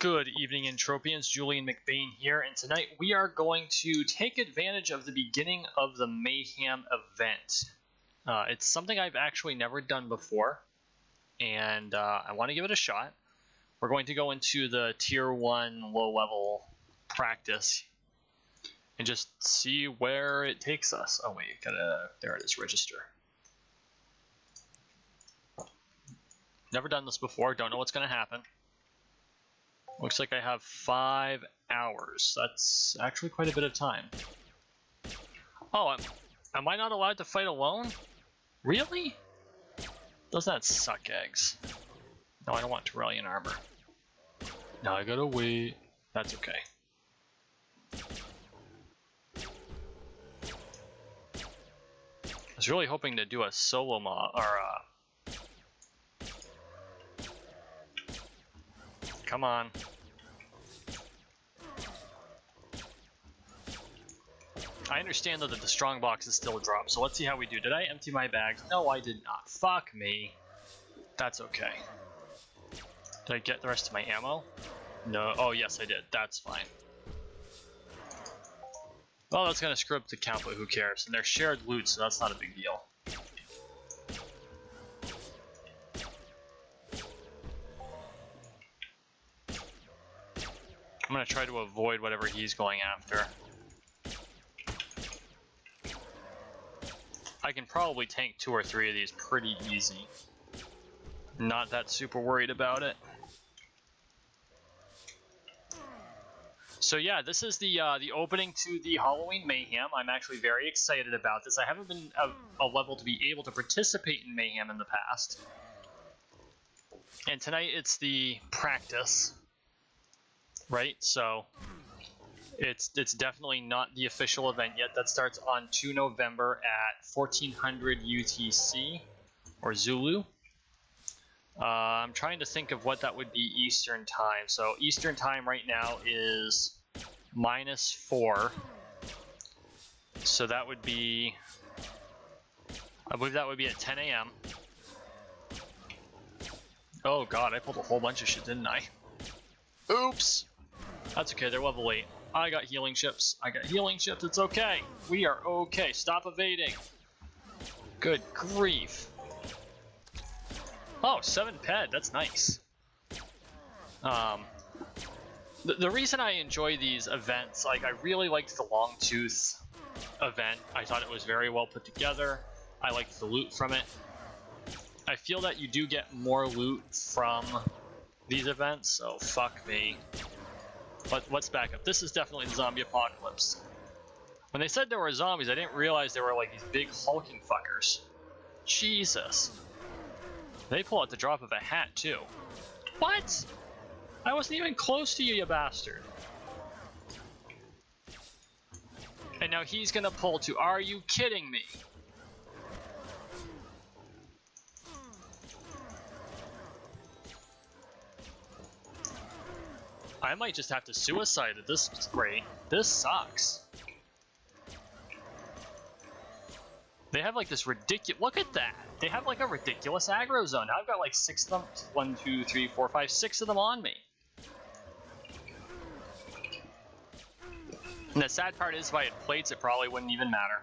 Good evening, Entropians. Julian McBain here, and tonight we are going to take advantage of the beginning of the Mayhem event. It's something I've actually never done before, and I want to give it a shot. We're going to go into the Tier 1 low-level practice and just see where it takes us. Oh wait, there it is, register. Never done this before, don't know what's going to happen. Looks like I have 5 hours. That's actually quite a bit of time. Oh, am I not allowed to fight alone? Really? Doesn't that suck eggs? No, I don't want Terrellian armor. Now I gotta wait. That's okay. I was really hoping to do a solo mod, or come on. I understand though that the strong box is still a drop, so let's see how we do. Did I empty my bags? No, I did not. Fuck me. That's okay. Did I get the rest of my ammo? No. Oh, yes, I did. That's fine. Well, that's gonna screw up the count, but who cares? And they're shared loot, so that's not a big deal. I'm gonna try to avoid whatever he's going after. I can probably tank 2 or 3 of these pretty easy. Not that super worried about it. So yeah, this is the opening to the Halloween Mayhem. I'm actually very excited about this. I haven't been a level to be able to participate in Mayhem in the past. And tonight it's the practice. Right, so it's definitely not the official event yet. That starts on 2 November at 1400 UTC or Zulu. I'm trying to think of what that would be Eastern time. So Eastern time right now is -4. So that would be, I believe that would be at 10 a.m. Oh god, I pulled a whole bunch of shit, didn't I? Oops. That's okay, they're level 8. I got healing chips. It's okay. We are okay. Stop evading. Good grief. Oh, 7 ped. That's nice. The reason I enjoy these events, like I really liked the Long Tooth event. I thought it was very well put together. I liked the loot from it. I feel that you do get more loot from these events, so fuck me. But let's back up. This is definitely the zombie apocalypse. When they said there were zombies, I didn't realize they were like these big hulking fuckers. Jesus. They pull out the drop of a hat too. What? I wasn't even close to you, you bastard. And now he's gonna pull too. Are you kidding me? I might just have to suicide at this rate. This sucks. They have like this ridiculous, look at that. They have like a ridiculous aggro zone. I've got like 6 of them. 1, 2, 3, 4, 5, 6 of them on me. And the sad part is if I had plates, it probably wouldn't even matter.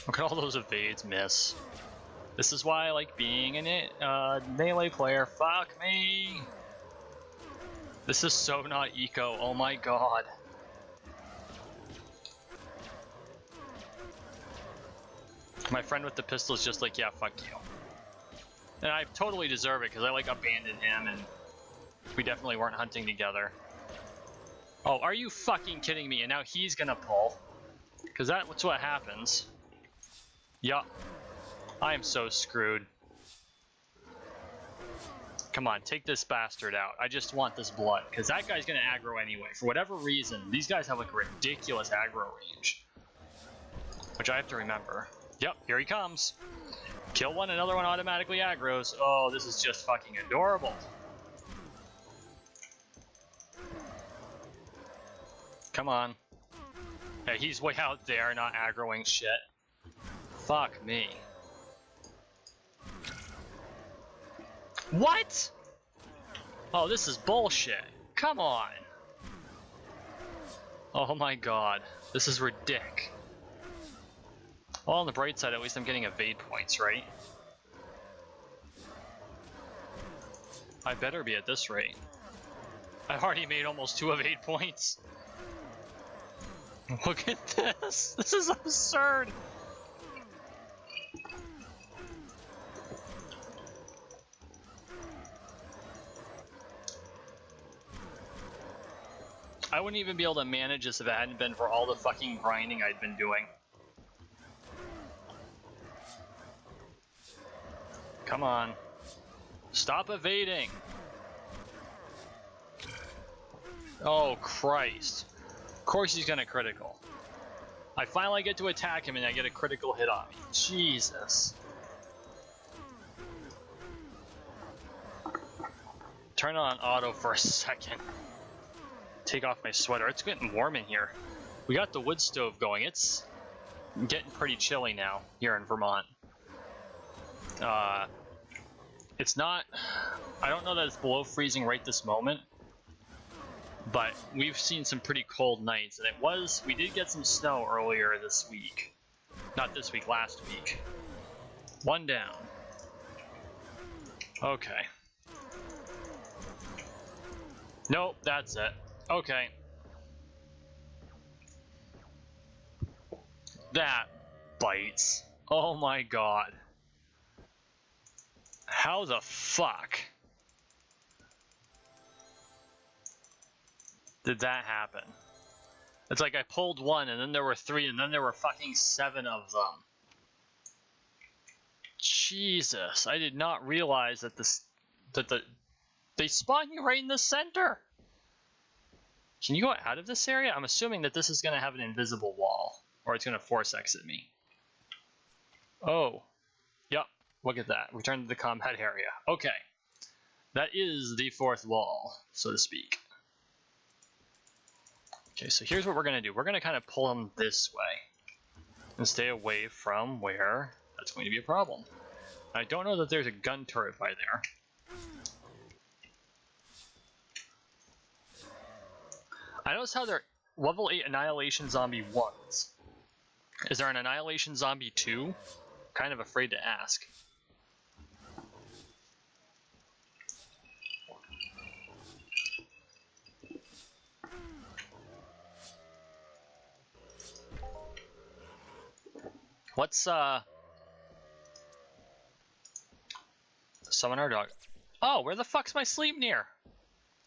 Look at all those evades miss. This is why I like being a melee player. Fuck me. This is so not eco, oh my god. My friend with the pistol is just like, yeah, fuck you. And I totally deserve it, because I like abandoned him, and we definitely weren't hunting together. Oh, are you fucking kidding me? And now he's gonna pull. Because that's what happens. Yup. I am so screwed. Come on, take this bastard out. I just want this blood, because that guy's going to aggro anyway. For whatever reason, these guys have like a ridiculous aggro range. Which I have to remember. Yep, here he comes. Kill one, another one automatically aggros. Oh, this is just fucking adorable. Come on. Hey, he's way out there, not aggroing shit. Fuck me. What? Oh, this is bullshit. Come on. Oh my god. This is ridiculous. Well, on the bright side, at least I'm getting evade points, right? I better be at this rate. I've already made almost 2 evade points. Look at this. This is absurd. I wouldn't even be able to manage this if it hadn't been for all the fucking grinding I'd been doing. Come on. Stop evading. Oh, Christ. Of course he's gonna critical. I finally get to attack him and I get a critical hit on me. Jesus. Turn on auto for a second. Take off my sweater. It's getting warm in here. We got the wood stove going. It's getting pretty chilly now here in Vermont. It's not... I don't know that it's below freezing right this moment, but we've seen some pretty cold nights, and it was... We did get some snow earlier this week. Not this week, last week. 1 down. Okay. Nope, that's it. Okay. That bites. Oh my god. How the fuck did that happen? It's like I pulled 1 and then there were 3 and then there were fucking 7 of them. Jesus, I did not realize that they spawn you right in the center. Can you go out of this area? I'm assuming that this is going to have an invisible wall, or it's going to force exit me. Oh, yep, look at that. Return to the combat area. Okay, that is the 4th wall, so to speak. Okay, so here's what we're going to do. We're going to kind of pull them this way and stay away from where that's going to be a problem. I don't know that there's a gun turret by there. I notice how they're level 8 Annihilation Zombie 1s. Is there an Annihilation Zombie 2? Kind of afraid to ask. Let's summon our dog. Oh, where the fuck's my sleep near?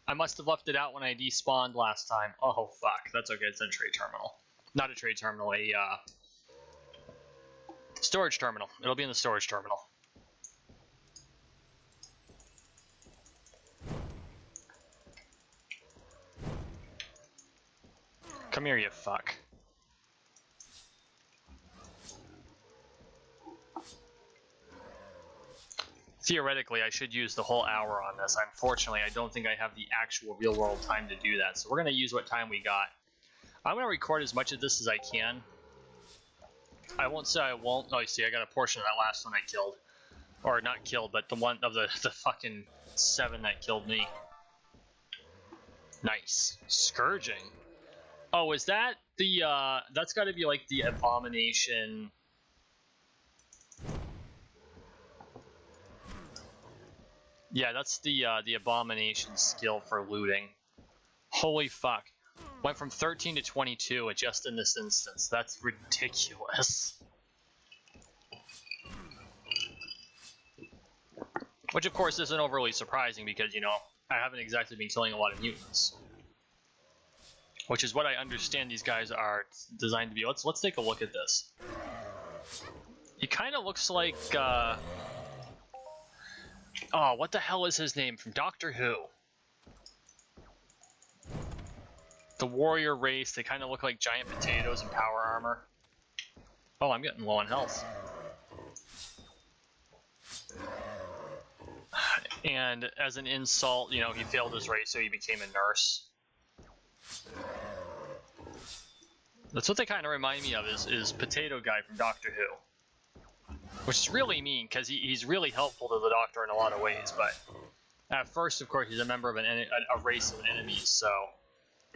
I must have left it out when I despawned last time. Oh fuck, that's okay, it's in a trade terminal. Not a trade terminal, a storage terminal. It'll be in the storage terminal. Come here, you fuck. Theoretically, I should use the whole hour on this. Unfortunately, I don't think I have the actual real-world time to do that, so we're going to use what time we got. I'm going to record as much of this as I can. I won't say I won't. Oh, you see, I got a portion of that last one I killed. Or not killed, but the one of the fucking 7 that killed me. Nice. Scourging. Oh, is that the, that's got to be like the abomination... Yeah, that's the abomination skill for looting. Holy fuck. Went from 13 to 22 just in this instance. That's ridiculous. Which of course isn't overly surprising because, you know, I haven't exactly been killing a lot of mutants. Which is what I understand these guys are designed to be. Let's take a look at this. He kind of looks like, oh, what the hell is his name from Doctor Who? The warrior race, they kind of look like giant potatoes in power armor. Oh, I'm getting low on health. And as an insult, you know, he failed his race, so he became a nurse. That's what they kind of remind me of, is Potato Guy from Doctor Who. Which is really mean, because he's really helpful to the Doctor in a lot of ways, but At first, of course, he's a member of a race of enemies, so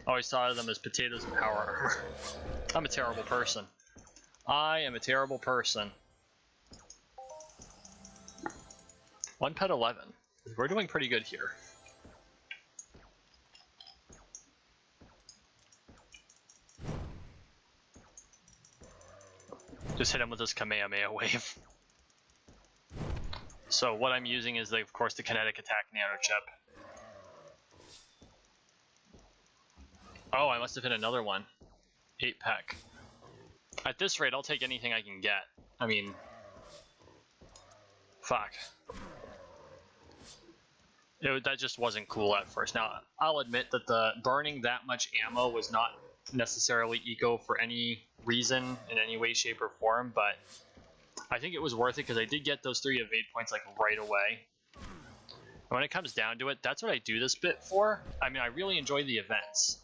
I always thought of them as potatoes and power armor. I'm a terrible person. I am a terrible person. 1 pet 11. We're doing pretty good here. Just hit him with this Kamehameha wave. So what I'm using is, of course, the kinetic attack nano chip. Oh, I must have hit another one. 8 peck. At this rate, I'll take anything I can get. I mean, fuck. That just wasn't cool at first. Now, I'll admit that the burning that much ammo was not necessarily eco for any reason in any way, shape, or form, but I think it was worth it because I did get those 3 evade points like right away. And when it comes down to it, that's what I do this bit for. I mean, I really enjoy the events.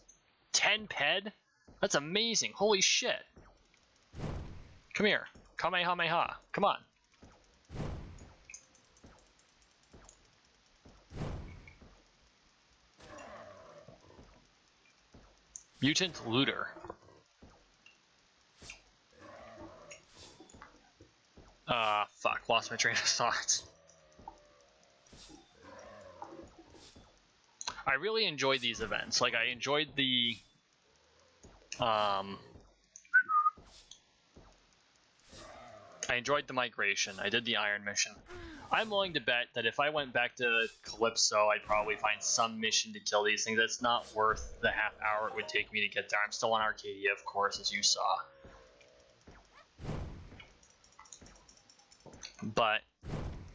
10 ped? That's amazing. Holy shit. Come here. Kamehameha. Come on. Mutant Looter. Fuck. Lost my train of thought. I really enjoyed these events. Like, I enjoyed the... I enjoyed the migration. I did the Iron mission. I'm willing to bet that if I went back to Calypso, I'd probably find some mission to kill these things. That's not worth the half hour it would take me to get there. I'm still on Arcadia, of course, as you saw. But,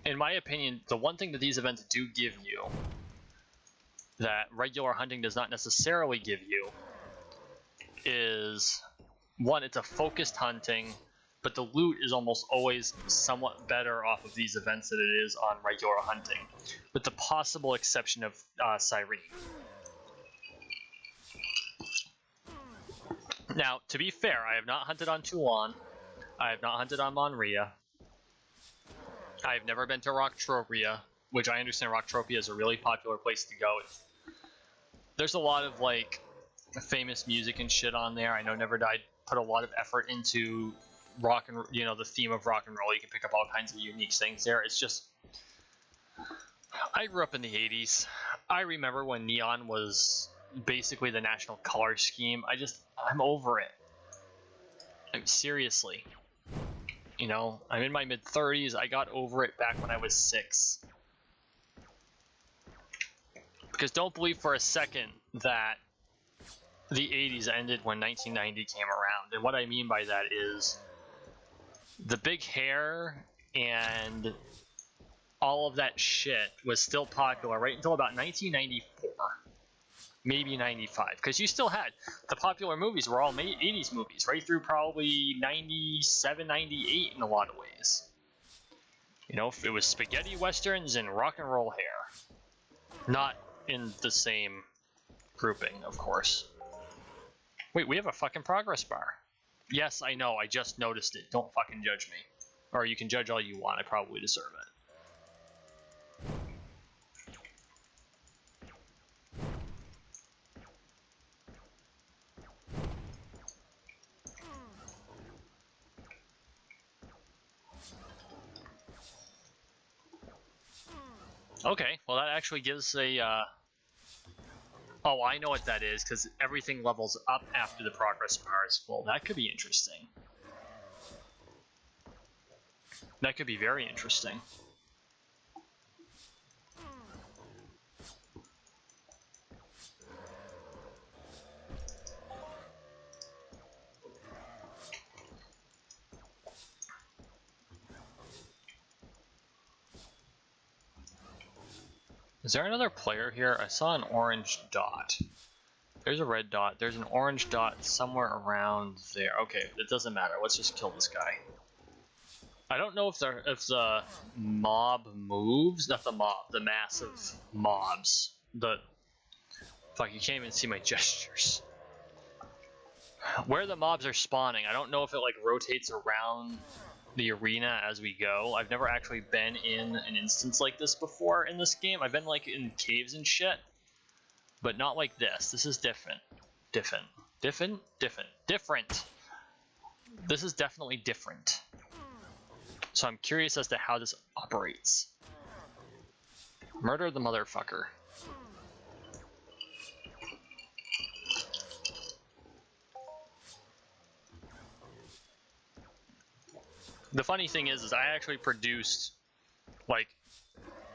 in my opinion, the one thing that these events do give you that regular hunting does not necessarily give you is, one, it's a focused hunting, but the loot is almost always somewhat better off of these events than it is on regular hunting, with the possible exception of Cyrene. Now, to be fair, I have not hunted on Toulon. I have not hunted on Monria. I have never been to Rocktropia, which I understand Rocktropia is a really popular place to go. There's a lot of, like, famous music and shit on there. I know Never Died put a lot of effort into rock and, you know, the theme of rock and roll. You can pick up all kinds of unique things there. It's just, I grew up in the 80s. I remember when neon was basically the national color scheme. I'm over it. Seriously. You know, I'm in my mid-30s. I got over it back when I was 6. Because don't believe for a second that the 80s ended when 1990 came around. And what I mean by that is the big hair and all of that shit was still popular right until about 1994. Maybe 95, because you still had the popular movies were all 80s movies right through probably 97, 98 in a lot of ways. You know, it was spaghetti westerns and rock and roll hair. Not in the same grouping, of course. Wait, we have a fucking progress bar. Yes, I know, I just noticed it. Don't fucking judge me. Or you can judge all you want, I probably deserve it. Okay, well that actually gives a, oh, I know what that is, because everything levels up after the progress bar is full. That could be interesting. That could be very interesting. Is there another player here? I saw an orange dot. There's a red dot. There's an orange dot somewhere around there. Okay, it doesn't matter. Let's just kill this guy. I don't know if the mob moves. Not the mob. The massive mobs. Fuck, you can't even see my gestures. Where the mobs are spawning, I don't know if it like rotates around the arena as we go. I've never actually been in an instance like this before in this game. I've been like in caves and shit, but not like this. This is different. Different. This is definitely different. So I'm curious as to how this operates. Murder the motherfucker. The funny thing is I actually produced like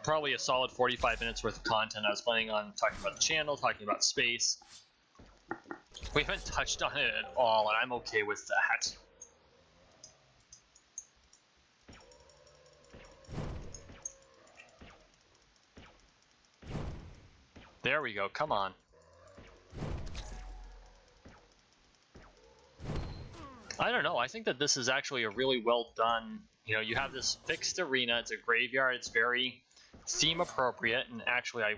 probably a solid 45 minutes worth of content. I was planning on talking about the channel, talking about space. We haven't touched on it at all, and I'm okay with that. There we go, come on. I don't know, I think that this is actually a really well done, you know, you have this fixed arena, it's a graveyard, it's very theme appropriate, and actually I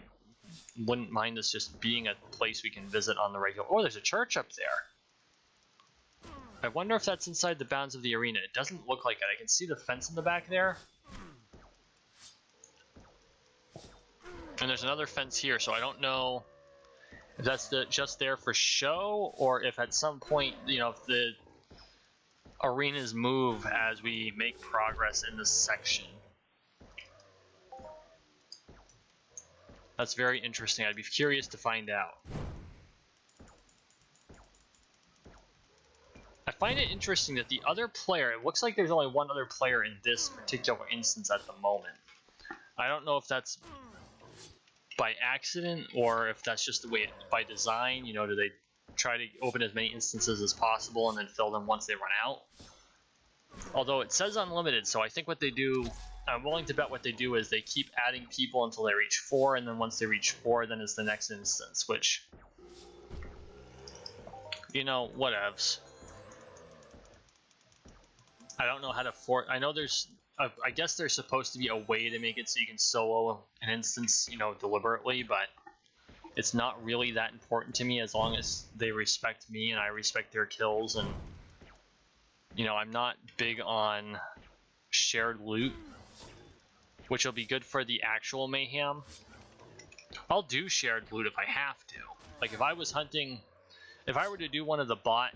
wouldn't mind this just being a place we can visit on the regular. Oh, there's a church up there. I wonder if that's inside the bounds of the arena. It doesn't look like it. I can see the fence in the back there. And there's another fence here, so I don't know if that's just there for show, or if at some point, you know, if the arenas move as we make progress in this section. That's very interesting. I'd be curious to find out. I find it interesting that the other player, it looks like there's only one other player in this particular instance at the moment. I don't know if that's by accident or if that's just the way by design. You know, do they try to open as many instances as possible and then fill them once they run out? Although it says unlimited, so I think what they do, I'm willing to bet what they do is they keep adding people until they reach 4, and then once they reach 4, then it's the next instance, which, you know, whatevs. I don't know how to I know there's, I guess there's supposed to be a way to make it so you can solo an instance, you know, deliberately, but it's not really that important to me as long as they respect me and I respect their kills. And, you know, I'm not big on shared loot, which will be good for the actual Mayhem. I'll do shared loot if I have to. Like if I was hunting, if I were to do one of the bot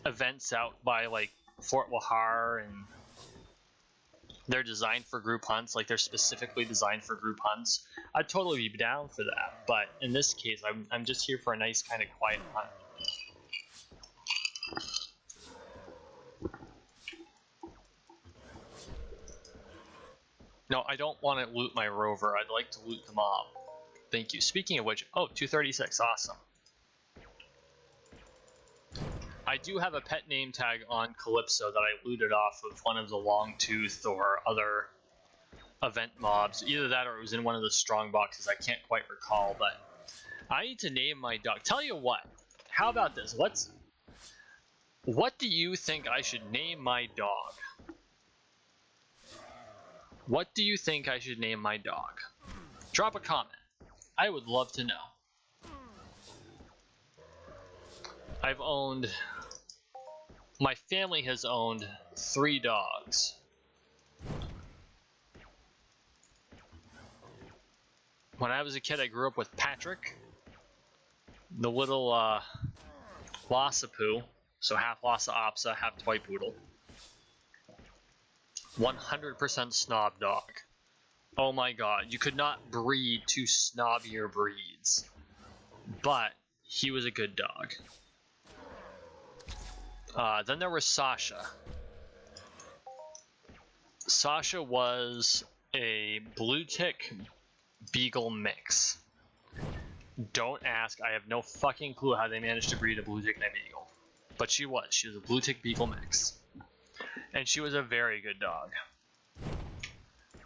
events out by like Fort Lahar, and they're designed for group hunts, like they're specifically designed for group hunts, I'd totally be down for that. But in this case, I'm just here for a nice kind of quiet hunt. No, I don't want to loot my rover. I'd like to loot the mob. Thank you. Speaking of which, oh, 236, awesome. I do have a pet name tag on Calypso that I looted off of one of the Longtooth or other event mobs. Either that or it was in one of the strong boxes. I can't quite recall, but I need to name my dog. Tell you what, how about this? What do you think I should name my dog? What do you think I should name my dog? Drop a comment. I would love to know. My family has owned 3 dogs. When I was a kid, I grew up with Patrick, the little Lossapoo, so half Lhasa Apso, half Toy Poodle. 100% snob dog. Oh my god, you could not breed 2 snobbier breeds. But he was a good dog. Then there was Sasha. Sasha was a blue tick beagle mix. Don't ask, I have no fucking clue how they managed to breed a blue tick and a beagle. But she was a blue tick beagle mix. And she was a very good dog.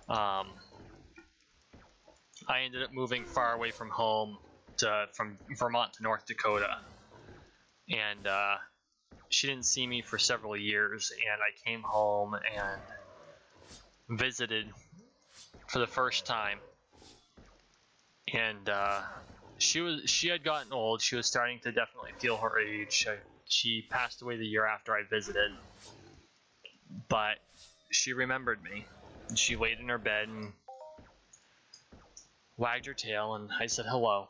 I ended up moving far away from home, from Vermont to North Dakota. And she didn't see me for several years, and I came home and visited for the first time. And she had gotten old. She was starting to definitely feel her age. She passed away the year after I visited. But she remembered me. And she laid in her bed and wagged her tail, and I said hello.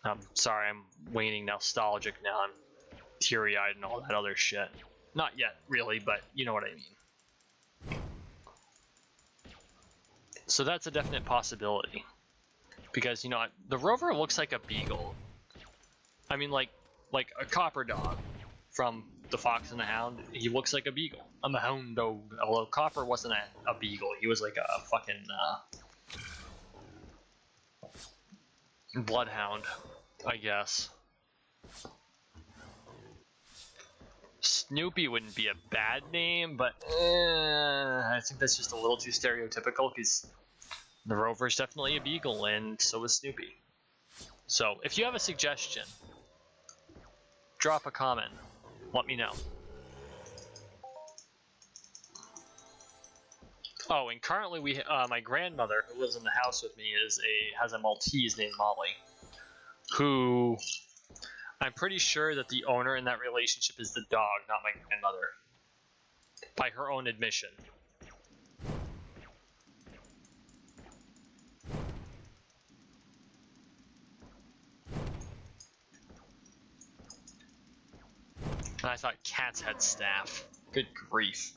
I'm sorry, I'm waning nostalgic now. I'm teary-eyed and all that other shit. Not yet, really, but you know what I mean. So that's a definite possibility. Because, you know, the rover looks like a beagle. I mean, like a copper dog from The Fox and the Hound. He looks like a beagle. I'm a hound dog. Although Copper wasn't a beagle. He was like a fucking bloodhound, I guess. Snoopy wouldn't be a bad name, but I think that's just a little too stereotypical, because the rover's definitely a beagle, and so is Snoopy. So, if you have a suggestion, drop a comment. Let me know. Oh, and currently we, my grandmother, who lives in the house with me, has a Maltese named Molly, who I'm pretty sure that the owner in that relationship is the dog, not my grandmother, by her own admission. And I thought cats had staff. Good grief.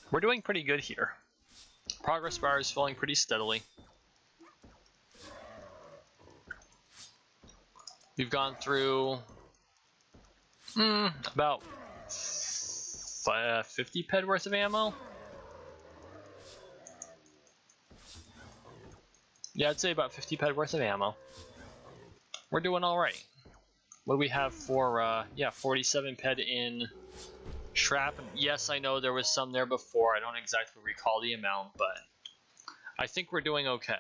We're doing pretty good here. Progress bar is filling pretty steadily. We've gone through about 50 ped worth of ammo. Yeah, I'd say about 50 ped worth of ammo. We're doing all right. What do we have for, 47 ped in shrapnel? Yes, I know there was some there before. I don't exactly recall the amount, but I think we're doing okay.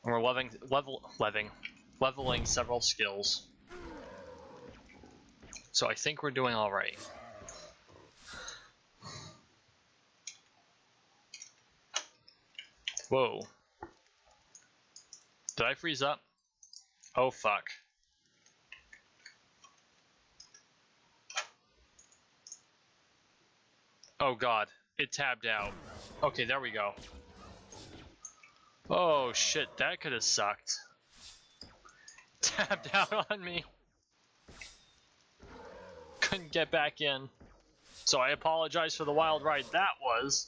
And we're leveling several skills. So I think we're doing all right. Whoa. Did I freeze up? Oh, fuck. Oh, God. It tabbed out. Okay, there we go. Oh, shit. That could have sucked. Tabbed out on me. Couldn't get back in. So I apologize for the wild ride that was.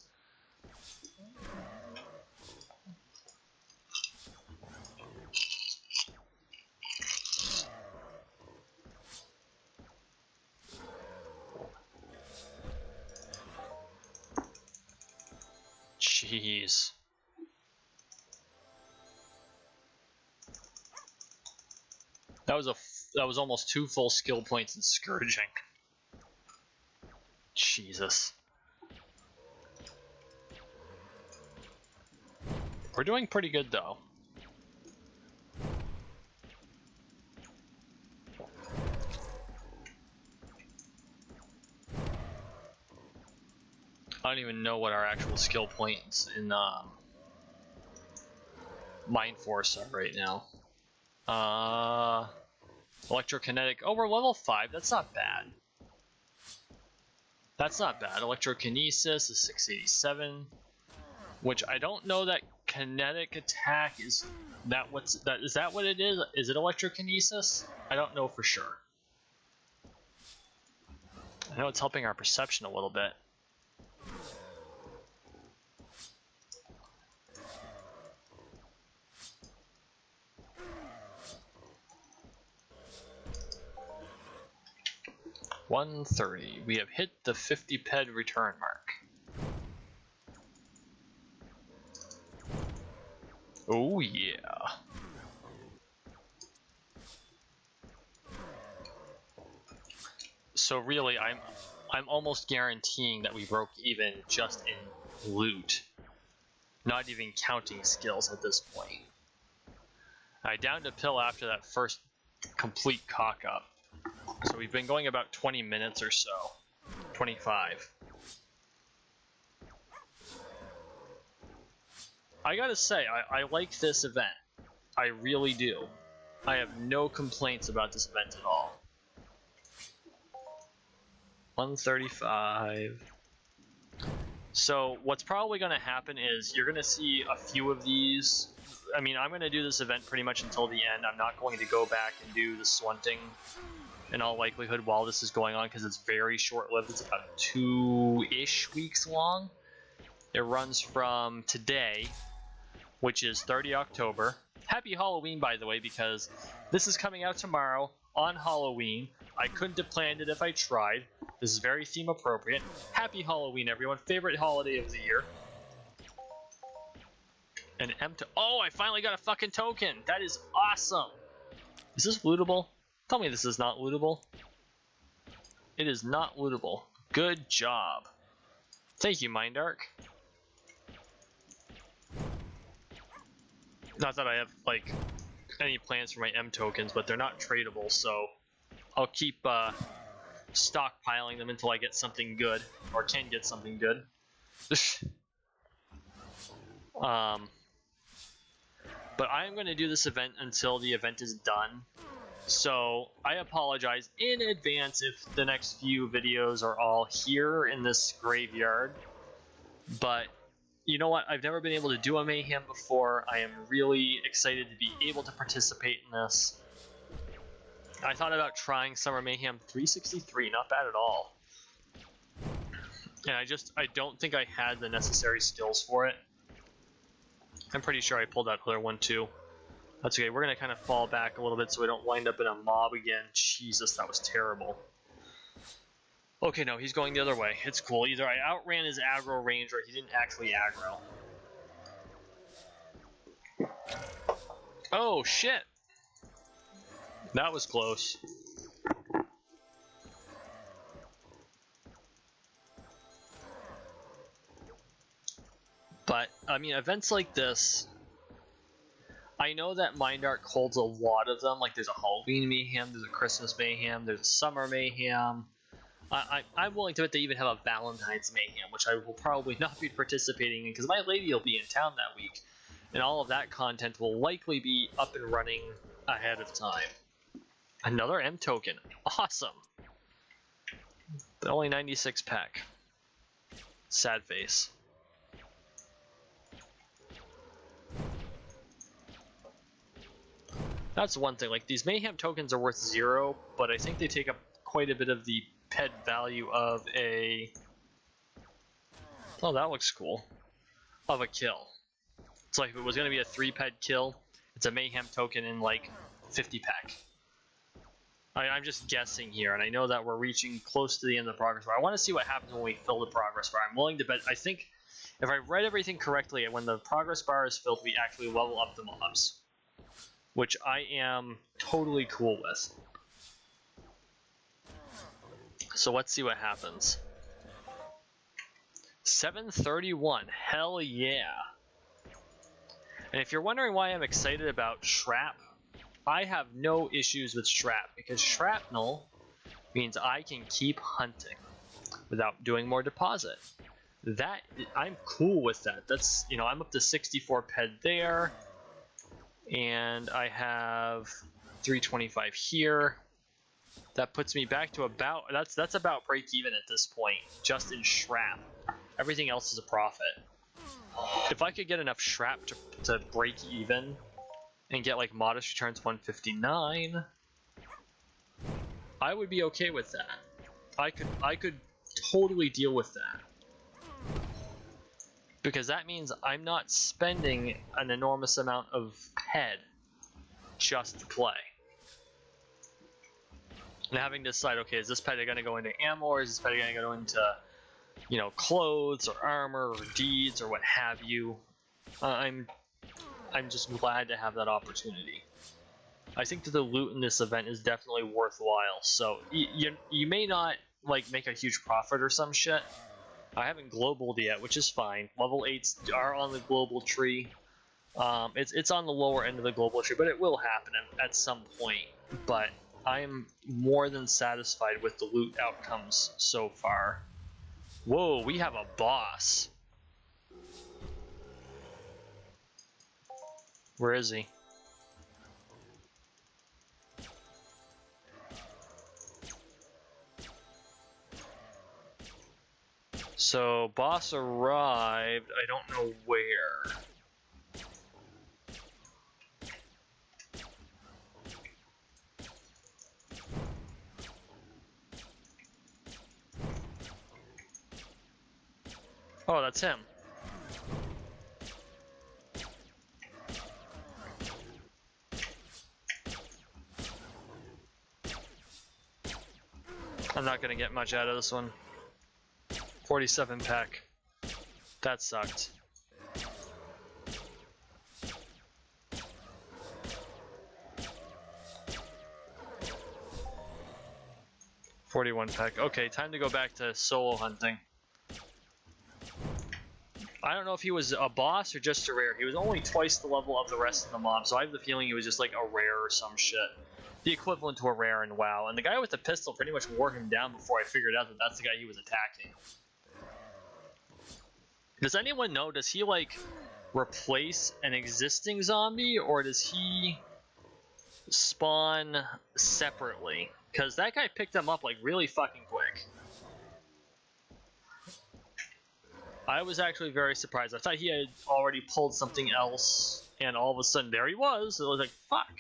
Jeez. That was almost 2 full skill points in scourging. Jesus. We're doing pretty good though. I don't even know what our actual skill points in Mind Force are right now. Electrokinetic. Oh, we're level 5. That's not bad. That's not bad. Electrokinesis is 687, which I don't know that kinetic attack is that is that what it is? Is it electrokinesis? I don't know for sure. I know it's helping our perception a little bit. $130. We have hit the 50 ped return mark. Oh yeah. So really, I'm almost guaranteeing that we broke even just in loot, not even counting skills at this point. I downed a pill after that first complete cock up. So we've been going about 20 minutes or so. 25. I gotta say, I like this event. I really do. I have no complaints about this event at all. 135. So what's probably going to happen is you're going to see a few of these. I mean, I'm going to do this event pretty much until the end. I'm not going to go back and do the swunting in all likelihood while this is going on because it's very short-lived. It's about 2-ish weeks long. It runs from today, which is 30 October. Happy Halloween, by the way, because this is coming out tomorrow on Halloween. I couldn't have planned it if I tried. This is very theme appropriate. Happy Halloween, everyone. Favorite holiday of the year. An oh, I finally got a fucking token. That is awesome. Is this lootable? Tell me this is not lootable. It is not lootable. Good job. Thank you, Mindark. Not that I have, like, any plans for my M tokens, but they're not tradable, so I'll keep stockpiling them until I get something good, or can get something good. But I'm going to do this event until the event is done. So I apologize in advance if the next few videos are all here in this graveyard. But you know what? I've never been able to do a Mayhem before. I am really excited to be able to participate in this. I thought about trying Summer Mayhem 363, not bad at all. And I don't think I had the necessary skills for it. I'm pretty sure I pulled that other one too. That's okay, we're gonna kind of fall back a little bit so we don't wind up in a mob again. Jesus, that was terrible. Okay, no, he's going the other way. It's cool. Either I outran his aggro range or he didn't actually aggro. Oh, shit! That was close. But, I mean, events like this, I know that Mindark holds a lot of them. Like, there's a Halloween Mayhem, there's a Christmas Mayhem, there's a Summer Mayhem. I'm willing to bet they even have a Valentine's Mayhem, which I will probably not be participating in because my lady will be in town that week. And all of that content will likely be up and running ahead of time. Another M token. Awesome. But only 96 pack. Sad face. That's one thing. Like, these Mayhem tokens are worth 0, but I think they take up quite a bit of the ped value of a... Oh, that looks cool. Of a kill. It's like if it was going to be a 3-ped kill, it's a Mayhem token in like 50 pack. I'm just guessing here, and I know that we're reaching close to the end of the progress bar. I want to see what happens when we fill the progress bar. I'm willing to bet, I think, if I read everything correctly, when the progress bar is filled, we actually level up the mobs. Which I am totally cool with. So let's see what happens. 731, hell yeah. And if you're wondering why I'm excited about Shrap, I have no issues with Shrap, because Shrapnel means I can keep hunting without doing more deposit. That, I'm cool with that. That's, you know, I'm up to 64 ped there, and I have 325 here. That puts me back to about, that's about break even at this point, just in Shrap. Everything else is a profit. If I could get enough Shrap to break even and get like modest returns 159, I would be okay with that. I could totally deal with that. Because that means I'm not spending an enormous amount of ped just to play. And having to decide, okay, is this ped going to go into ammo, or is this ped going to go into, you know, clothes or armor or deeds or what have you? I'm just glad to have that opportunity. I think that the loot in this event is definitely worthwhile. So you may not like make a huge profit or some shit. I haven't globaled yet, which is fine. Level 8s are on the global tree. It's on the lower end of the global tree, but it will happen at some point. But I am more than satisfied with the loot outcomes so far. Whoa, we have a boss. Where is he? So, boss arrived. I don't know where. Oh, that's him. I'm not gonna get much out of this one. 47 peck. That sucked. $41 peck. Okay, time to go back to solo hunting. I don't know if he was a boss or just a rare. He was only twice the level of the rest of the mob, so I have the feeling he was just like a rare or some shit. The equivalent to a rare in WoW. And the guy with the pistol pretty much wore him down before I figured out that that's the guy he was attacking. Does anyone know, does he like replace an existing zombie, or does he spawn separately? Because that guy picked him up like really fucking quick. I was actually very surprised. I thought he had already pulled something else, and all of a sudden there he was. So I was like, fuck.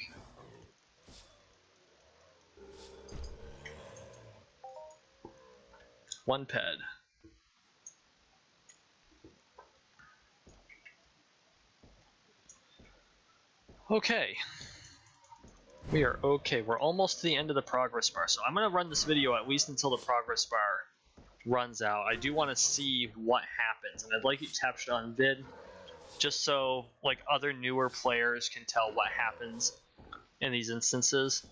One ped. Okay. We are okay. We're almost to the end of the progress bar, so I'm going to run this video at least until the progress bar runs out. I do want to see what happens, and I'd like it captured on vid, just so like other newer players can tell what happens in these instances.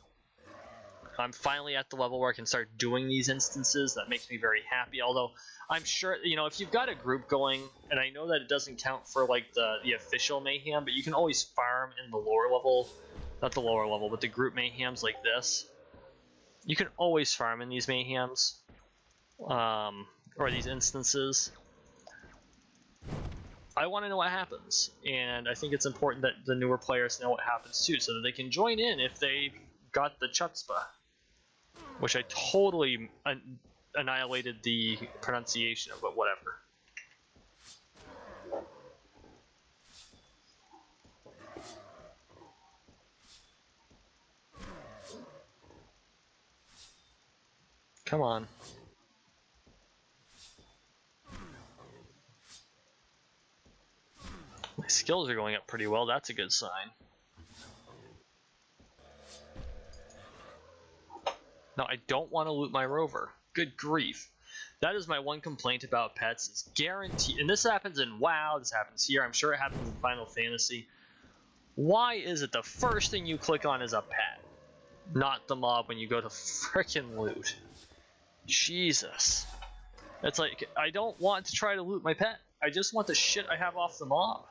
I'm finally at the level where I can start doing these instances. That makes me very happy, although I'm sure, you know, if you've got a group going, and I know that it doesn't count for like the official mayhem, but you can always farm in the lower level, not the lower level, but the group mayhems like this. You can always farm in these mayhems, or these instances. I want to know what happens, and I think it's important that the newer players know what happens too, so that they can join in if they got the chutzpah. Which I totally annihilated the pronunciation of, but whatever. Come on. My skills are going up pretty well, that's a good sign. No, I don't want to loot my rover. Good grief. That is my one complaint about pets. It's guaranteed, and this happens in WoW, this happens here, I'm sure it happens in Final Fantasy. Why is it the first thing you click on is a pet? Not the mob when you go to frickin' loot. Jesus. It's like, I don't want to try to loot my pet. I just want the shit I have off the mob.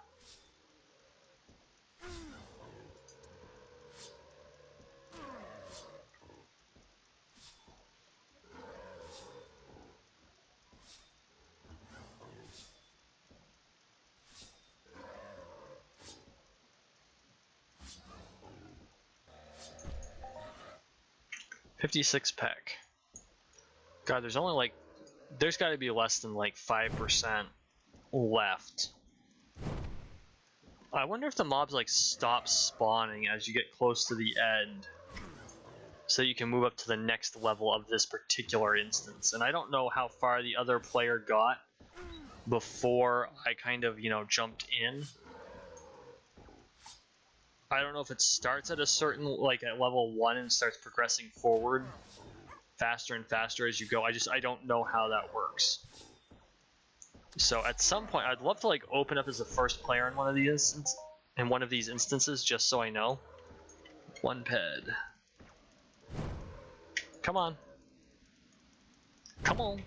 $56 peck. God, there's only like, there's got to be less than like 5% left. I wonder if the mobs like stop spawning as you get close to the end, so you can move up to the next level of this particular instance. And I don't know how far the other player got before I kind of, you know, jumped in. I don't know if it starts at a certain, like at level 1 and starts progressing forward faster and faster as you go. I don't know how that works. So at some point, I'd love to like open up as the first player in one of these instances, just so I know. One ped. Come on. Come on.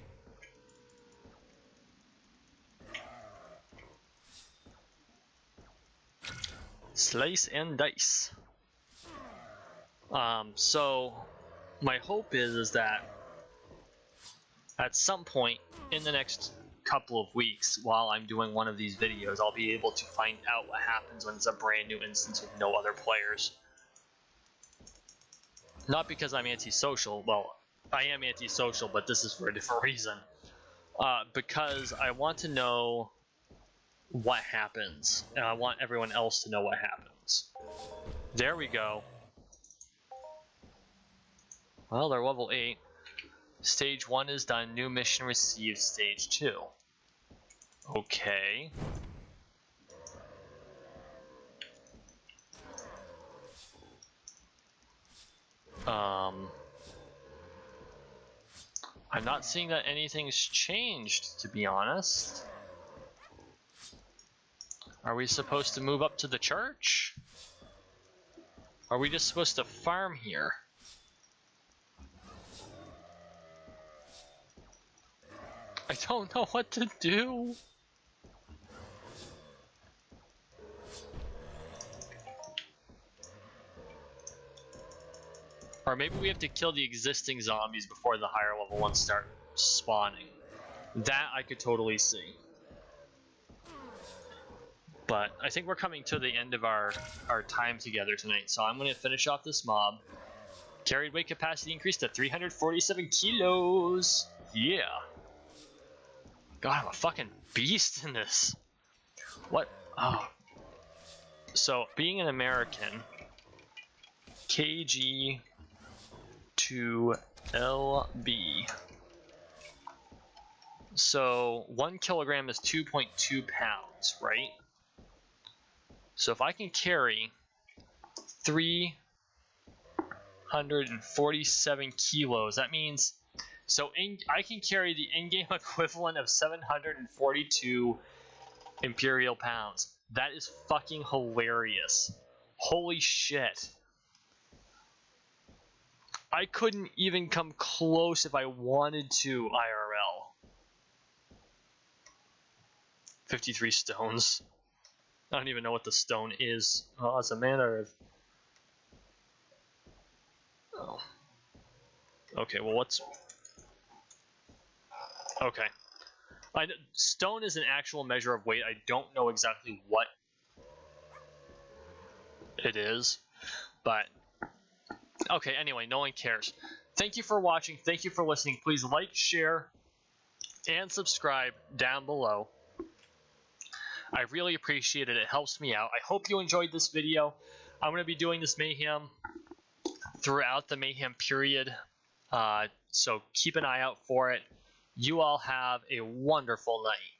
Slice and dice. So my hope is that at some point in the next couple of weeks, while I'm doing one of these videos, I'll be able to find out what happens when it's a brand new instance with no other players. Not because I'm antisocial. Well, I am antisocial, but this is for a different reason. because I want to know what happens, and I want everyone else to know what happens. There we go. Well, they're level 8. Stage 1 is done. New mission received. Stage 2. Okay. I'm not seeing that anything's changed, to be honest. Are we supposed to move up to the church? Are we just supposed to farm here? I don't know what to do. Or maybe we have to kill the existing zombies before the higher level ones start spawning. That I could totally see. But I think we're coming to the end of our time together tonight, so I'm going to finish off this mob. Carried weight capacity increased to 347 kilos. Yeah. God, I'm a fucking beast in this. What? Oh. So, being an American, kg to lb. So 1 kilogram is 2.2 pounds, right? So if I can carry 347 kilos, that means I can carry the in-game equivalent of 742 imperial pounds. That is fucking hilarious. Holy shit. I couldn't even come close if I wanted to, IRL. 53 stones. I don't even know what the stone is. Oh, it's a mana earth. Oh. Okay, well what's... Okay. Stone is an actual measure of weight. I don't know exactly what it is, but... Okay, anyway, no one cares. Thank you for watching. Thank you for listening. Please like, share, and subscribe down below. I really appreciate it. It helps me out. I hope you enjoyed this video. I'm going to be doing this Mayhem throughout the Mayhem period, so keep an eye out for it. You all have a wonderful night.